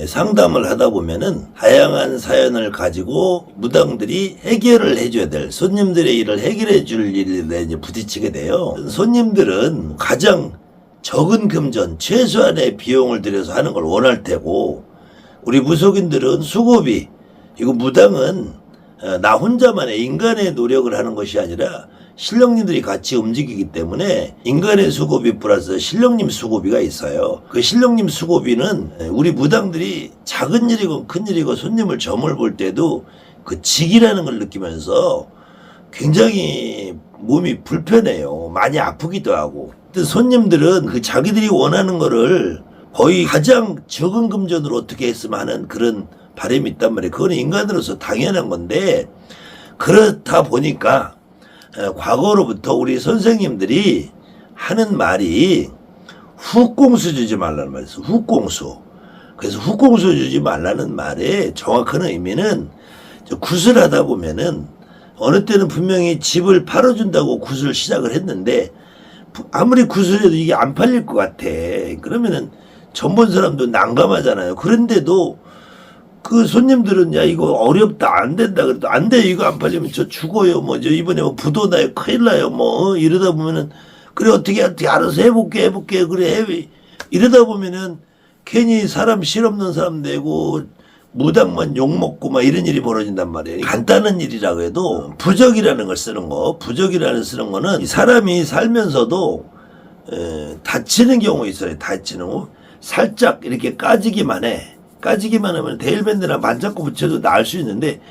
상담을 하다 보면은 다양한 사연을 가지고 무당들이 해결을 해줘야 될, 손님들의 일을 해결해 줄 일에 이제 부딪히게 돼요. 손님들은 가장 적은 금전, 최소한의 비용을 들여서 하는 걸 원할 테고, 우리 무속인들은 수고비, 이거 무당은 나 혼자만의 인간의 노력을 하는 것이 아니라 신령님들이 같이 움직이기 때문에 인간의 수고비 플러스 신령님 수고비가 있어요. 그 신령님 수고비는 우리 무당들이 작은 일이건 큰 일이건 손님을 점을 볼 때도 그 직이라는 걸 느끼면서 굉장히 몸이 불편해요. 많이 아프기도 하고. 손님들은 그 자기들이 원하는 거를 거의 가장 적은 금전으로 어떻게 했으면 하는 그런 바람이 있단 말이에요. 그건 인간으로서 당연한 건데, 그렇다 보니까 과거로부터 우리 선생님들이 하는 말이 훅공수 주지 말라는 말이었어요. 훅공수. 그래서 훅공수 주지 말라는 말의 정확한 의미는, 구슬하다 보면은 어느 때는 분명히 집을 팔아준다고 구슬 시작을 했는데 아무리 구슬해도 이게 안 팔릴 것 같아. 그러면은 전본 사람도 난감하잖아요. 그런데도 그 손님들은 야 이거 어렵다 안 된다 그래도 안 돼 이거 안 팔리면 저 죽어요 뭐 저 이번에 뭐 부도 나요 큰일 나요 뭐 이러다 보면은 그래 어떻게 알아서 해볼게 그래 해 이러다 보면은 괜히 사람 실없는 사람 되고 무당만 욕먹고 막 이런 일이 벌어진단 말이에요. 간단한 일이라고 해도 부적이라는 걸 쓰는 거, 부적이라는 쓰는 거는 사람이 살면서도 다치는 경우 있어요. 다치는 거 살짝 이렇게 까지기만 하면 데일밴드나 반짝고 붙여도 나을 수 있는데,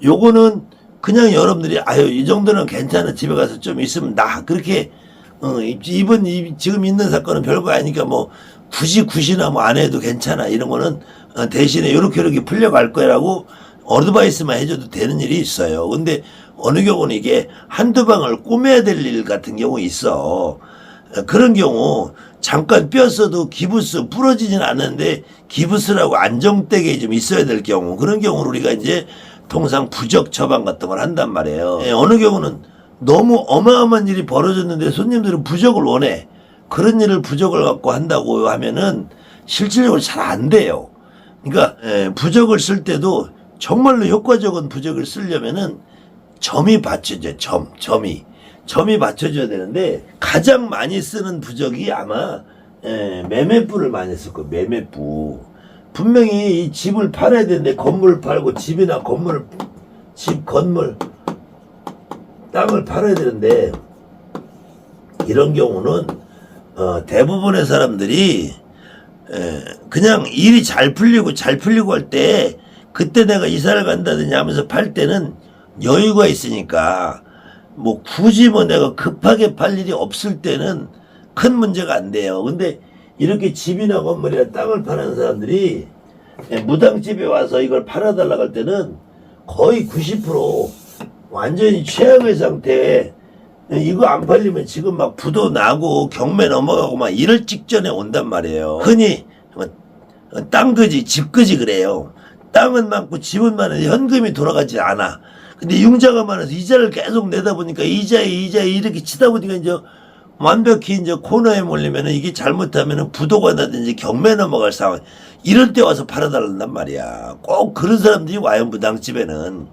요거는 그냥 여러분들이 아유 이 정도는 괜찮아 집에 가서 좀 있으면 나 그렇게 이번 지금 있는 사건은 별거 아니니까 뭐 굳이 굿이나 뭐 안 해도 괜찮아 이런 거는 대신에 요렇게 풀려갈 거라고 어드바이스만 해줘도 되는 일이 있어요. 근데 어느 경우는 이게 한두 방을 꼬매야 될 일 같은 경우 있어. 그런 경우 잠깐 뼈어도 기부스 부러지진 않는데 기부스라고 안정되게 좀 있어야 될 경우, 그런 경우를 우리가 이제 통상 부적 처방 같은 걸 한단 말이에요. 어느 경우는 너무 어마어마한 일이 벌어졌는데 손님들은 부적을 원해. 그런 일을 부적을 갖고 한다고 하면은 실질적으로 잘 안 돼요. 그러니까 부적을 쓸 때도 정말로 효과적인 부적을 쓰려면은 점이 받쳐져요. 점이 받쳐줘야 되는데, 가장 많이 쓰는 부적이 아마 매매부를 많이 쓸 거예요. 매매부. 분명히 이 집을 팔아야 되는데 건물을 팔고 집이나 건물 땅을 팔아야 되는데, 이런 경우는 대부분의 사람들이 그냥 일이 잘 풀리고 할 때 그때 내가 이사를 간다든지 하면서 팔 때는 여유가 있으니까 뭐 굳이 뭐 내가 급하게 팔 일이 없을 때는 큰 문제가 안 돼요. 근데 이렇게 집이나 건물이나 땅을 파는 사람들이 무당집에 와서 이걸 팔아달라고 할 때는 거의 90% 완전히 최악의 상태에 이거 안 팔리면 지금 막 부도 나고 경매 넘어가고 막 이럴 직전에 온단 말이에요. 흔히 땅그지 집그지 그래요. 땅은 많고 집은 많은데 현금이 돌아가지 않아. 근데 융자가 많아서 이자를 계속 내다 보니까 이자에 이렇게 치다 보니까 이제 완벽히 이제 코너에 몰리면은 이게 잘못하면은 부도가 나든지 경매 넘어갈 상황, 이럴 때 와서 팔아달란단 말이야. 꼭 그런 사람들이 와요, 무당집에는.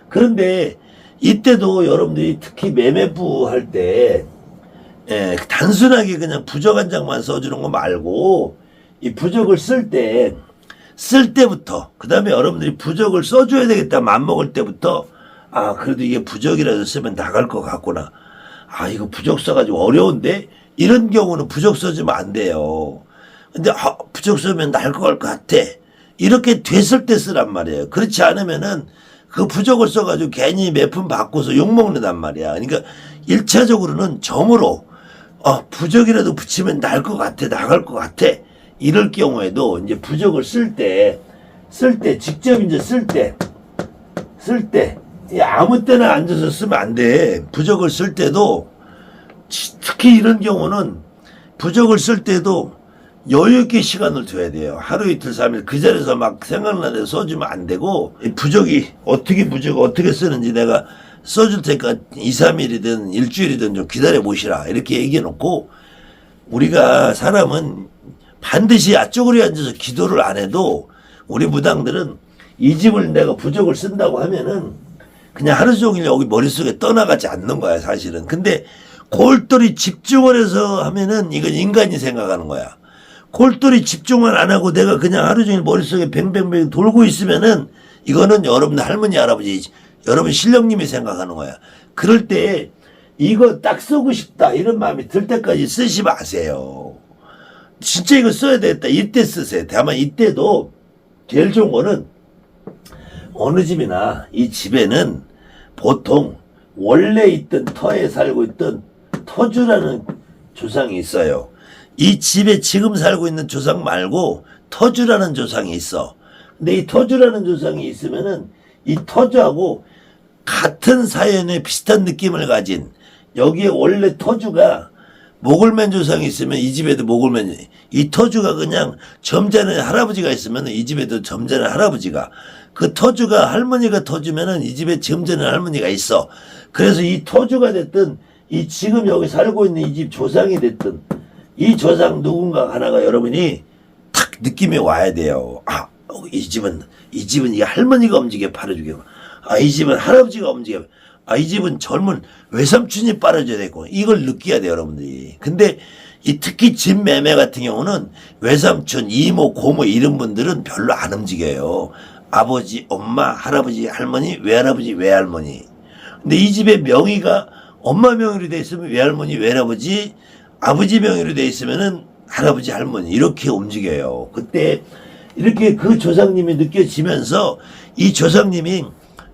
그런데 이때도 여러분들이 특히 매매부 할 때 단순하게 그냥 부적 한 장만 써주는 거 말고, 이 부적을 쓸 때부터, 그 다음에 여러분들이 부적을 써줘야 되겠다 맘먹을 때부터, 아 그래도 이게 부적이라도 쓰면 나갈 것 같구나, 아 이거 부적 써가지고 어려운데, 이런 경우는 부적 써주면 안 돼요. 근데 부적 쓰면 나갈 것 같아, 이렇게 됐을 때 쓰란 말이에요. 그렇지 않으면은 그 부적을 써가지고 괜히 몇 푼 받고서 욕먹는단 말이야. 그러니까 1차적으로는 점으로 부적이라도 붙이면 나갈 것 같아, 이럴 경우에도 이제 부적을 쓸 때 직접 이제 쓸 때 아무 때나 앉아서 쓰면 안 돼. 부적을 쓸 때도, 특히 이런 경우는 부적을 쓸 때도 여유있게 시간을 둬야 돼요. 하루 이틀 3일 그 자리에서 막 생각나는 써주면 안 되고, 부적이 어떻게 쓰는지 내가 써줄 테니까 2, 3일이든 일주일이든 좀 기다려 보시라, 이렇게 얘기해 놓고, 우리가 사람은 반드시 앞쪽으로 앉아서 기도를 안 해도 우리 무당들은 이 집을 내가 부적을 쓴다고 하면은 그냥 하루 종일 여기 머릿속에 떠나가지 않는 거야, 사실은. 근데 골똘히 집중을 해서 하면은 이건 인간이 생각하는 거야. 골똘히 집중을 안 하고 내가 그냥 하루 종일 머릿속에 뱅뱅뱅 돌고 있으면은 이거는 여러분 할머니, 할아버지, 여러분 신령님이 생각하는 거야. 그럴 때 이거 딱 쓰고 싶다 이런 마음이 들 때까지 쓰지 마세요. 진짜 이거 써야 되겠다 이때 쓰세요. 다만 이때도 제일 좋은 거는 어느 집이나 이 집에는 보통 원래 있던 터에 살고 있던 터주라는 조상이 있어요. 이 집에 지금 살고 있는 조상 말고 터주라는 조상이 있어. 근데 이 터주라는 조상이 있으면은 이 터주하고 같은 사연에 비슷한 느낌을 가진 여기에 원래 터주가 목을맨 조상이 있으면 이 집에도 목을맨, 이 터주가 그냥 점잖은 할아버지가 있으면 이 집에도 점잖은 할아버지가, 그 터주가 할머니가 터주면은 이 집에 점잖은 할머니가 있어. 그래서 이 터주가 됐든 이 지금 여기 살고 있는 이 집 조상이 됐든 이 조상 누군가 하나가 여러분이 탁 느낌이 와야 돼요. 아, 이 집은 이 할머니가 움직여 팔아주겠고, 아, 이 집은 할아버지가 움직여, 아, 이 집은 젊은 외삼촌이 빨아줘야 되고, 이걸 느껴야 돼요, 여러분들이. 근데 이 특히 집 매매 같은 경우는 외삼촌, 이모, 고모 이런 분들은 별로 안 움직여요. 아버지, 엄마, 할아버지, 할머니, 외할아버지, 외할머니. 근데 이 집의 명의가 엄마 명의로 돼 있으면 외할머니, 외할아버지, 아버지 명의로 돼 있으면은 할아버지, 할머니 이렇게 움직여요. 그때 이렇게 그 조상님이 느껴지면서 이 조상님이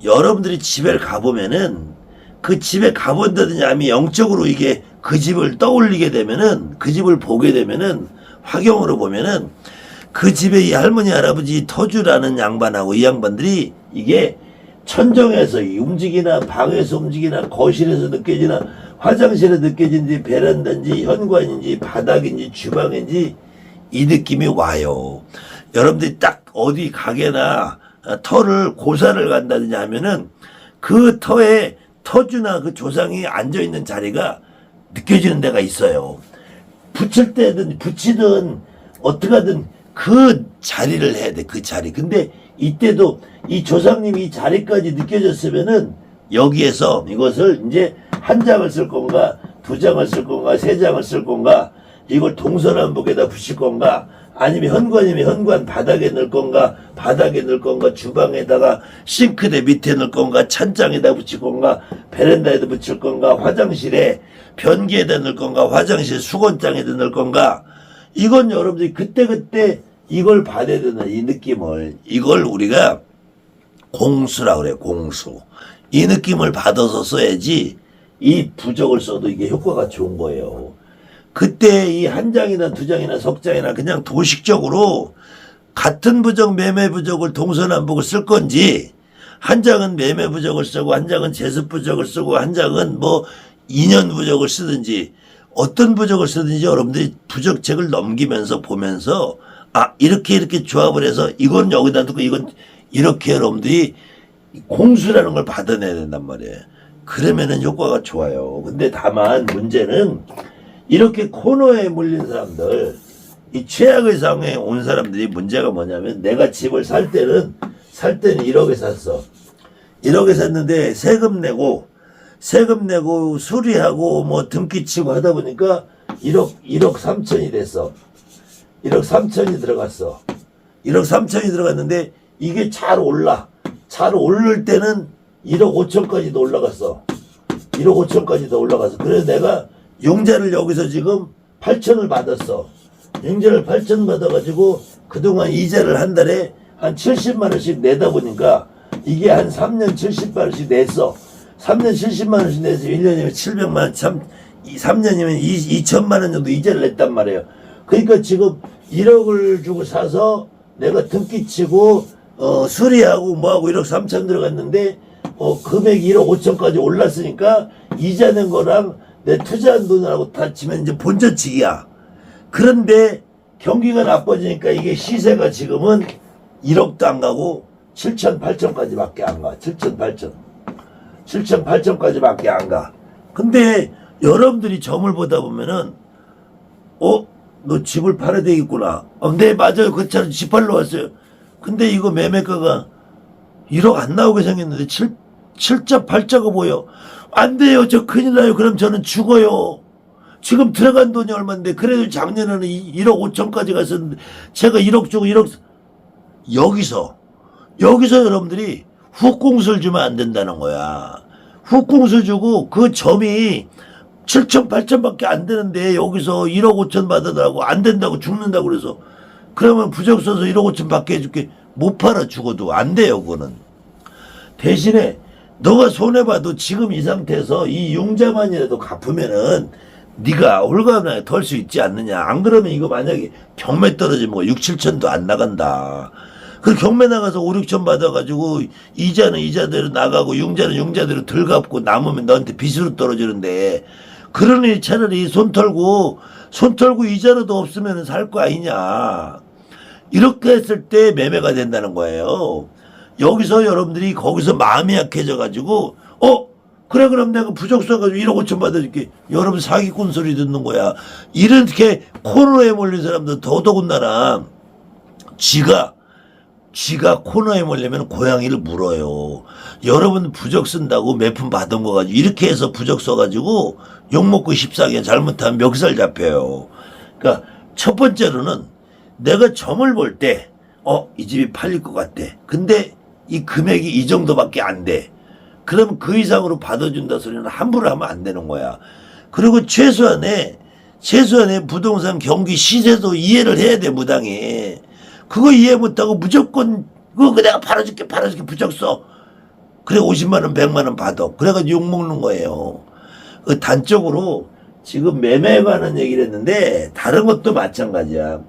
여러분들이 집에 가보면은 그 집에 가본다든지 아니면 영적으로 이게 그 집을 떠올리게 되면은 그 집을 보게 되면은 화경으로 보면은 그 집에 이 할머니 할아버지 터주라는 양반하고 이 양반들이 이게 천정에서 움직이나 방에서 움직이나 거실에서 느껴지나 화장실에 느껴지는지 베란다인지 현관인지 바닥인지 주방인지 이 느낌이 와요. 여러분들이 딱 어디 가게나 터를 고사를 간다든지 하면은 그 터에 터주나 그 조상이 앉아있는 자리가 느껴지는 데가 있어요. 붙일 때든 붙이든 어떻게 하든 그 자리를 해야 돼, 그 자리. 근데 이때도 이 조상님이 이 자리까지 느껴졌으면은 여기에서 이것을 이제 한 장을 쓸 건가, 두 장을 쓸 건가, 세 장을 쓸 건가, 이걸 동서남북에다 붙일 건가, 아니면 현관이면 현관 바닥에 넣을 건가, 바닥에 넣을 건가, 주방에다가 싱크대 밑에 넣을 건가, 찬장에다 붙일 건가, 베란다에다 붙일 건가, 화장실에 변기에다 넣을 건가, 화장실 수건장에다 넣을 건가. 이건 여러분들이 그때그때 이걸 받아야 되는 이 느낌을, 이걸 우리가 공수라고 그래요, 공수. 이 느낌을 받아서 써야지 이 부적을 써도 이게 효과가 좋은 거예요. 그때 이 한 장이나 두 장이나 석 장이나 그냥 도식적으로 같은 부적 매매 부적을 동서남북을 쓸 건지, 한 장은 매매 부적을 쓰고 한 장은 제습 부적을 쓰고 한 장은 뭐 인연 부적을 쓰든지 어떤 부적을 쓰든지 여러분들이 부적책을 넘기면서 보면서 아, 이렇게 조합을 해서 이건 여기다 두고 이건 이렇게 여러분들이 공수라는 걸 받아내야 된단 말이에요. 그러면은 효과가 좋아요. 근데 다만 문제는 이렇게 코너에 물린 사람들, 이 최악의 상황에 온 사람들이 문제가 뭐냐면, 내가 집을 살 때는 1억에 샀어. 1억에 샀는데 세금 내고 수리하고 뭐 등기 치고 하다 보니까 1억 3천이 됐어. 1억 3천이 들어갔어. 1억 3천이 들어갔는데 이게 잘 올라. 잘 오를 때는 1억 5천까지도 올라갔어. 1억 5천까지도 올라갔어. 그래서 내가 융자를 여기서 지금 8천을 받았어. 융자를 8천 받아가지고 그동안 이자를 한 달에 한 70만 원씩 내다 보니까 이게 한 3년 70만 원씩 냈어. 3년 70만 원씩 내서 1년이면 700만 원, 3년이면 2천만 원 정도 이자를 냈단 말이에요. 그러니까 지금 1억을 주고 사서 내가 등기 치고 수리하고 뭐하고 1억 3천 들어갔는데 금액이 1억 5천까지 올랐으니까 이자 낸 거랑 내 투자한 돈하고 다 치면 이제 본전치기야. 그런데 경기가 나빠지니까 이게 시세가 지금은 1억도 안 가고 7천, 8천까지밖에 안 가. 7천, 8천. 7천, 8천까지밖에 안 가. 근데 여러분들이 점을 보다 보면은 너 집을 팔아야 되겠구나. 네, 맞아요. 그처럼 집 팔러 왔어요. 근데 이거 매매가가 1억 안 나오게 생겼는데 7자 8자가 보여. 안 돼요. 저 큰일 나요. 그럼 저는 죽어요. 지금 들어간 돈이 얼마인데 그래도 작년에는 1억 5천까지 갔었는데 제가 1억 주고 1억 여기서 여러분들이 훅공수를 주면 안 된다는 거야. 훅공수 주고 그 점이 7천 8천밖에 안 되는데 여기서 1억 5천 받아달라고 안 된다고 죽는다고 그래서 그러면 부적 써서 1억 5천 받게 해줄게. 못 팔아 죽어도 안 돼요. 그거는. 대신에 너가 손해봐도 지금 이 상태에서 이 융자만이라도 갚으면은 네가 홀가분하게 덜 수 있지 않느냐. 안 그러면 이거 만약에 경매 떨어지면 6, 7천도 안 나간다. 그 경매 나가서 5, 6천 받아가지고 이자는 이자대로 나가고 융자는 융자대로 덜 갚고 남으면 너한테 빚으로 떨어지는데 그러니 차라리 손 털고 이자라도 없으면 살 거 아니냐. 이렇게 했을 때 매매가 된다는 거예요. 여기서 여러분들이 거기서 마음이 약해져가지고 그래 그럼 내가 부적 써가지고 1억 5천 받아줄게. 여러분 사기꾼 소리 듣는 거야. 이렇게 코너에 몰린 사람들 더더군다나 지가 코너에 몰리면 고양이를 물어요. 여러분 부적 쓴다고 몇 푼 받은 거 가지고 이렇게 해서 부적 써가지고 욕먹고 십사게 잘못하면 멱살 잡혀요. 그러니까 첫 번째로는 내가 점을 볼 때 이 집이 팔릴 것 같대. 근데 이 금액이 이 정도밖에 안 돼. 그럼 그 이상으로 받아준다 소리는 함부로 하면 안 되는 거야. 그리고 최소한의 부동산 경기 시세도 이해를 해야 돼. 무당이. 그거 이해 못하고 무조건 그거 내가 팔아줄게 부적 써. 그래 50만 원 100만 원 받아. 그래가지고 욕먹는 거예요. 그 단적으로 지금 매매에 관한 얘기를 했는데 다른 것도 마찬가지야.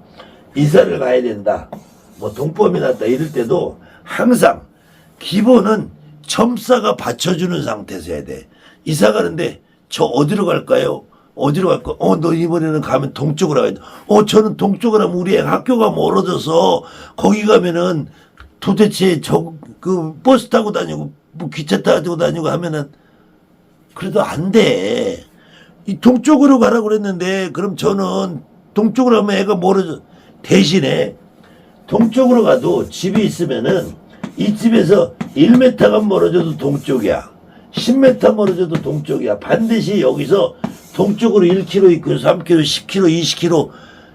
이사를 가야 된다. 뭐 동법이 났다 이럴 때도 항상 기본은 점사가 받쳐주는 상태에서 해야 돼. 이사 가는데 저 어디로 갈까요? 어디로 갈까? 너 이번에는 가면 동쪽으로 가야 돼. 저는 동쪽으로 하면 우리 애 학교가 멀어져서 거기 가면은 도대체 버스 타고 다니고 뭐 기차 타고 다니고 하면은 그래도 안 돼. 이 동쪽으로 가라고 그랬는데 그럼 저는 동쪽으로 하면 애가 멀어져. 대신에 동쪽으로 가도 집이 있으면은 이 집에서 1m가 멀어져도 동쪽이야. 10m 멀어져도 동쪽이야. 반드시 여기서 동쪽으로 1km 있고 3km, 10km, 20km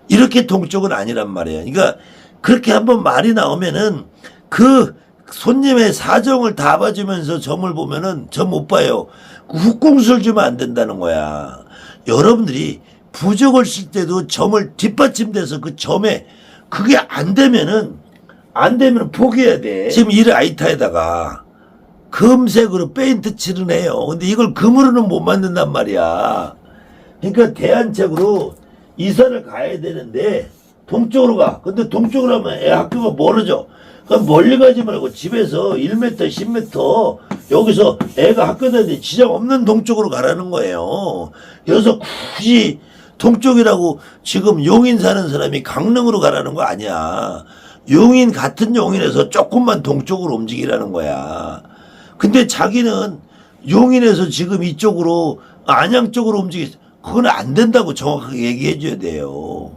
이렇게 동쪽은 아니란 말이야. 그러니까 그렇게 한번 말이 나오면은 그 손님의 사정을 다 봐주면서 점을 보면은 점 못 봐요. 훅공수를 주면 안 된다는 거야. 여러분들이 부적을 쓸 때도 점을 뒷받침돼서 그 점에 그게 안 되면 포기해야 돼. 지금 이 라이터에다가 금색으로 페인트 칠을 해요. 근데 이걸 금으로는 못 만든단 말이야. 그러니까 대안책으로 이사를 가야 되는데 동쪽으로 가. 근데 동쪽으로 하면 애 학교가 멀어져. 그러니까 멀리 가지 말고 집에서 1m, 10m 여기서 애가 학교 다니는데 지장 없는 동쪽으로 가라는 거예요. 여기서 굳이 동쪽이라고 지금 용인 사는 사람이 강릉으로 가라는 거 아니야. 용인 같은 용인에서 조금만 동쪽으로 움직이라는 거야. 근데 자기는 용인에서 지금 이쪽으로 안양 쪽으로 그건 안 된다고 정확하게 얘기해 줘야 돼요.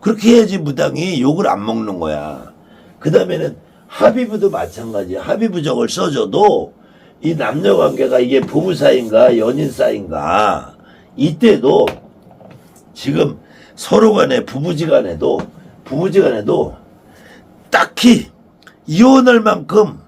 그렇게 해야지 무당이 욕을 안 먹는 거야. 그 다음에는 합의부도 마찬가지야. 합의부적을 써줘도 이 남녀관계가 이게 부부 사이인가 연인 사이인가 이때도 지금 서로 간에 부부지간에도 딱히 이혼할 만큼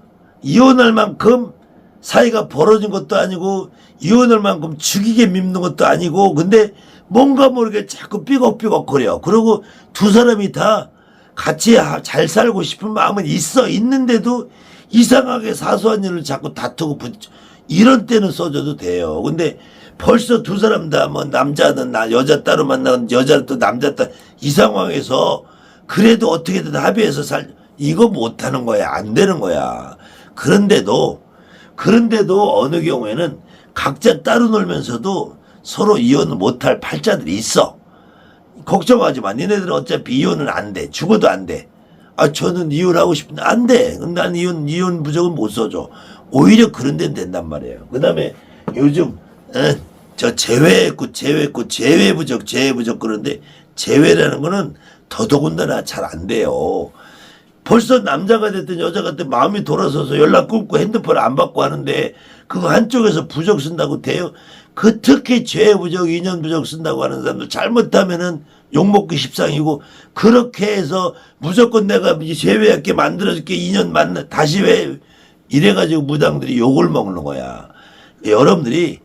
사이가 벌어진 것도 아니고 이혼할 만큼 죽이게 밉는 것도 아니고 근데 뭔가 모르게 자꾸 삐걱삐걱거려. 그리고 두 사람이 다 같이 잘 살고 싶은 마음은 있는데도 이상하게 사소한 일을 자꾸 다투고 이런 때는 써줘도 돼요. 근데 벌써 두 사람 다 뭐 남자는 여자 따로 만나는 여자는 또 남자 따로 이 상황에서 그래도 어떻게든 합의해서 이거 못하는 거야. 안 되는 거야. 그런데도 어느 경우에는 각자 따로 놀면서도 서로 이혼을 못할 팔자들이 있어. 걱정하지 마. 니네들은 어차피 이혼은 안 돼. 죽어도 안 돼. 저는 이혼하고 싶은데 안 돼. 근데 난 이혼 부적은 못 써줘. 오히려 그런 데는 된단 말이에요. 그 다음에 요즘 저 재회 부적 그런데 재회라는 거는 더더군다나 잘 안 돼요. 벌써 남자가 됐든 여자가 됐든 마음이 돌아서서 연락 끊고 핸드폰 안 받고 하는데 그거 한쪽에서 부적 쓴다고 돼요? 그 특히 죄 부적, 인연 부적 쓴다고 하는 사람들 잘못하면은 욕먹기 십상이고 그렇게 해서 무조건 내가 제외할게 만들어줄게 인연 만나 다시 왜 이래가지고 무당들이 욕을 먹는 거야. 여러분들이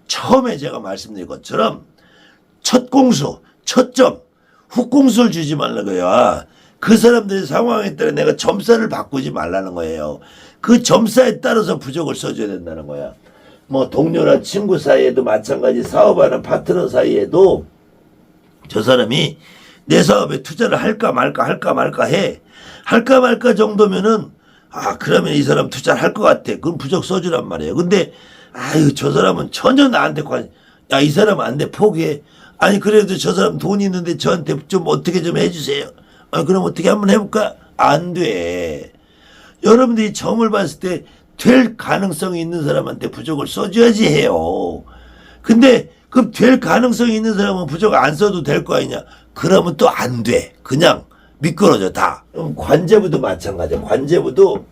처음에 제가 말씀드린 것처럼 첫 공수, 첫 점, 훅공수를 주지 말라는 거야. 그 사람들의 상황에 따라 내가 점사를 바꾸지 말라는 거예요. 그 점사에 따라서 부적을 써줘야 된다는 거야. 뭐 동료나 친구 사이에도 마찬가지 사업하는 파트너 사이에도 저 사람이 내 사업에 투자를 할까 말까 해. 할까 말까 정도면은 그러면 이 사람 투자를 할 것 같아. 그럼 부적 써주란 말이에요. 근데 저 사람은 전혀 나한테 이 사람 안 돼. 포기해. 아니 그래도 저 사람 돈 있는데 저한테 좀 어떻게 좀 해주세요. 그럼 어떻게 한번 해볼까? 안 돼. 여러분들이 점을 봤을 때 될 가능성이 있는 사람한테 부적을 써줘야지 해요. 근데 그 될 가능성이 있는 사람은 부적 안 써도 될 거 아니냐? 그러면 또 안 돼. 그냥 미끄러져 다. 관제부도 마찬가지야. 관제부도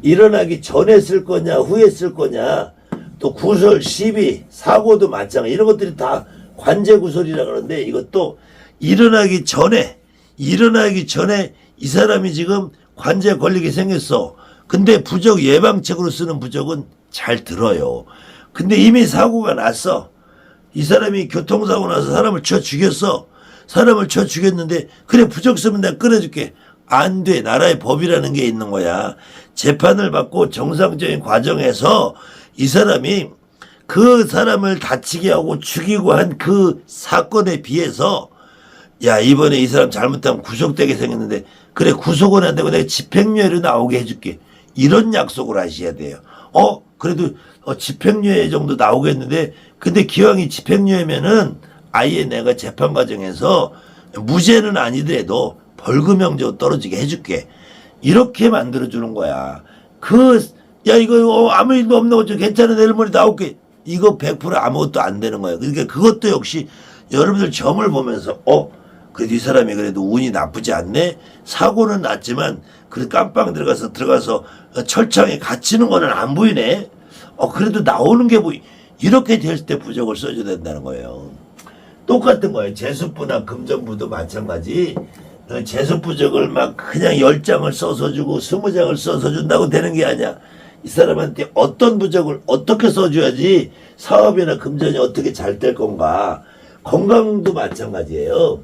일어나기 전에 쓸 거냐 후에 쓸 거냐 또 구설, 시비, 사고도 마찬가지. 이런 것들이 다 관제구설이라 그러는데 이것도 일어나기 전에 이 사람이 지금 관제에 걸리게 생겼어. 근데 부적 예방책으로 쓰는 부적은 잘 들어요. 근데 이미 사고가 났어. 이 사람이 교통사고 나서 사람을 쳐 죽였어. 사람을 쳐 죽였는데 그래 부적 쓰면 내가 끊어줄게. 안 돼. 나라의 법이라는 게 있는 거야. 재판을 받고 정상적인 과정에서 이 사람이 그 사람을 다치게 하고 죽이고 한 그 사건에 비해서 이번에 이 사람 잘못하면 구속되게 생겼는데 그래 구속은 안 되고 내가 집행유예로 나오게 해줄게. 이런 약속을 하셔야 돼요. 그래도 집행유예 정도 나오겠는데 근데 기왕이 집행유예면은 아예 내가 재판 과정에서 무죄는 아니더라도 벌금형제로 떨어지게 해줄게. 이렇게 만들어주는 거야. 이거 아무 일도 없는 거죠. 괜찮아. 내일 모레 나올게. 이거 100% 아무것도 안 되는 거예요. 그러니까 그것도 역시 여러분들 점을 보면서 그래도 이 사람이 그래도 운이 나쁘지 않네. 사고는 났지만 그래도 깜빵 들어가서 철창에 갇히는 거는 안 보이네. 그래도 나오는 게 이렇게 될 때 부적을 써줘야 된다는 거예요. 똑같은 거예요. 제수부나 금전부도 마찬가지. 제수부적을 막 그냥 10장을 써서 주고 20장을 써서 준다고 되는 게 아니야. 이 사람한테 어떤 부적을 어떻게 써줘야지 사업이나 금전이 어떻게 잘 될 건가. 건강도 마찬가지예요.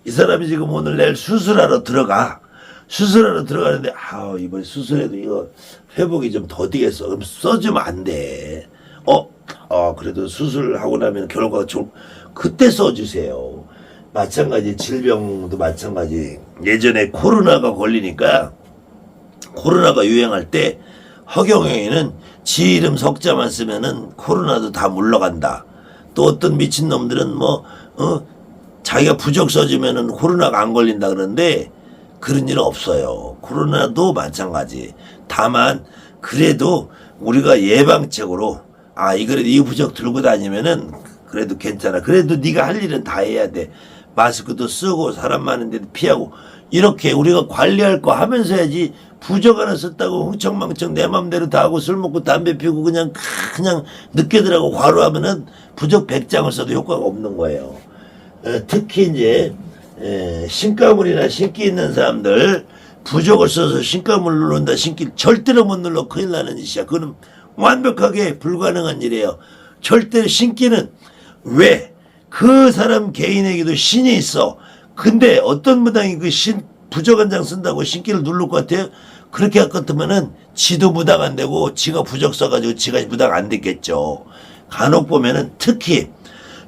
이 사람이 지금 오늘 내일 수술하러 들어가는데 이번에 수술해도 이거 회복이 좀 더디겠어. 그럼 써주면 안 돼. 그래도 수술하고 나면 결과가 그때 써주세요. 마찬가지 질병도 마찬가지. 예전에 코로나가 걸리니까 코로나가 유행할 때 허경영에는 지 이름 석자만 쓰면은 코로나도 다 물러간다. 또 어떤 미친놈들은 자기가 부적 써주면은 코로나가 안 걸린다 그러는데 그런 일은 없어요. 코로나도 마찬가지. 다만 그래도 우리가 예방책으로 그래도 이 부적 들고 다니면은 그래도 괜찮아. 그래도 네가 할 일은 다 해야 돼. 마스크도 쓰고 사람 많은 데도 피하고 이렇게 우리가 관리할 거 하면서 해야지. 부적 하나 썼다고 흥청망청 내 맘대로 다 하고 술 먹고 담배 피우고 그냥 늦게들 하고 과로하면은 부적 100장을 써도 효과가 없는 거예요. 특히 이제 신가물이나 신기 있는 사람들 부적을 써서 신가물 누른다. 신기 절대로 못 눌러. 큰일 나는 짓이야. 그건 완벽하게 불가능한 일이에요. 절대로 신기는 왜? 그 사람 개인에게도 신이 있어. 근데 어떤 무당이 부적 한 장 쓴다고 신기를 누를 것 같아요? 그렇게 할 것 같으면은 지도 무당 안 되고 지가 부적 써가지고 지가 무당 안 됐겠죠. 간혹 보면은 특히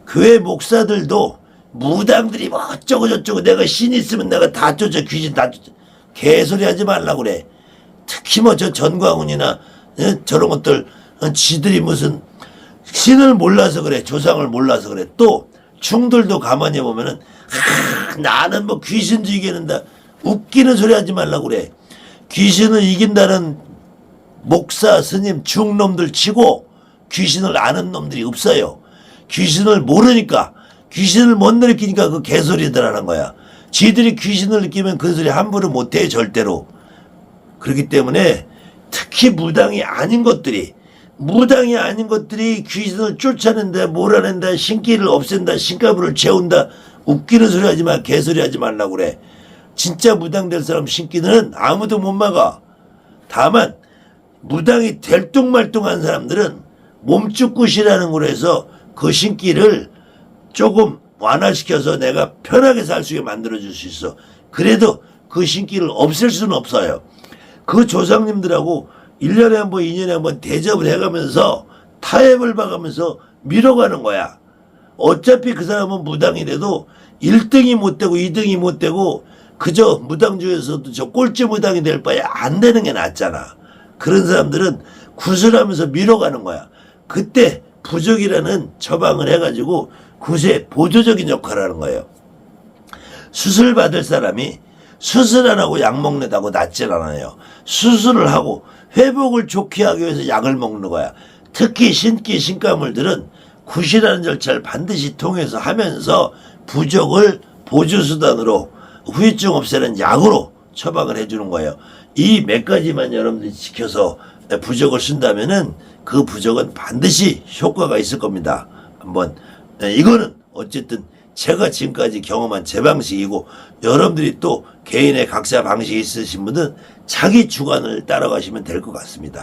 교회 목사들도 무당들이 어쩌고 저쩌고 내가 신 있으면 내가 다 쫓아 귀신 다 쫓아 개소리 하지 말라고 그래. 특히 저 전광훈이나 저런 것들 지들이 무슨 신을 몰라서 그래. 조상을 몰라서 그래. 또 중들도 가만히 보면은 나는 귀신 이기는다. 웃기는 소리 하지 말라고 그래. 귀신을 이긴다는 목사 스님 중놈들 치고 귀신을 아는 놈들이 없어요. 귀신을 모르니까 귀신을 못 느끼니까 그 개소리들 하는 거야. 지들이 귀신을 느끼면 그 소리 함부로 못해 절대로. 그렇기 때문에 특히 무당이 아닌 것들이 귀신을 쫓아낸다, 몰아낸다, 신기를 없앤다, 신가부를 재운다. 웃기는 소리 하지 마, 개소리 하지 말라고 그래. 진짜 무당 될 사람 신기는 아무도 못 막아. 다만 무당이 될뚱말뚱한 사람들은 몸축굿이라는 걸로 해서 그 신기를 조금 완화시켜서 내가 편하게 살 수 있게 만들어줄 수 있어. 그래도 그 신기를 없앨 수는 없어요. 그 조상님들하고 1년에 한 번, 2년에 한 번 대접을 해가면서 타협을 봐가면서 밀어가는 거야. 어차피 그 사람은 무당이 돼도 1등이 못 되고 2등이 못 되고 그저 무당 중에서도 저 꼴찌 무당이 될 바에 안 되는 게 낫잖아. 그런 사람들은 구슬하면서 밀어가는 거야. 그때 부적이라는 처방을 해가지고 그것에 보조적인 역할을 하는 거예요. 수술 받을 사람이 수술 안 하고 약 먹는다고 낫질 않아요. 수술을 하고 회복을 좋게 하기 위해서 약을 먹는 거야. 특히 신기, 신가물들은 굿이라는 절차를 반드시 통해서 하면서 부적을 보조수단으로 후유증 없애는 약으로 처방을 해주는 거예요. 이 몇 가지만 여러분들이 지켜서 부적을 쓴다면은 그 부적은 반드시 효과가 있을 겁니다. 한번 이거는 어쨌든 제가 지금까지 경험한 제 방식이고 여러분들이 또 개인의 각자 방식이 있으신 분은 자기 주관을 따라가시면 될 것 같습니다.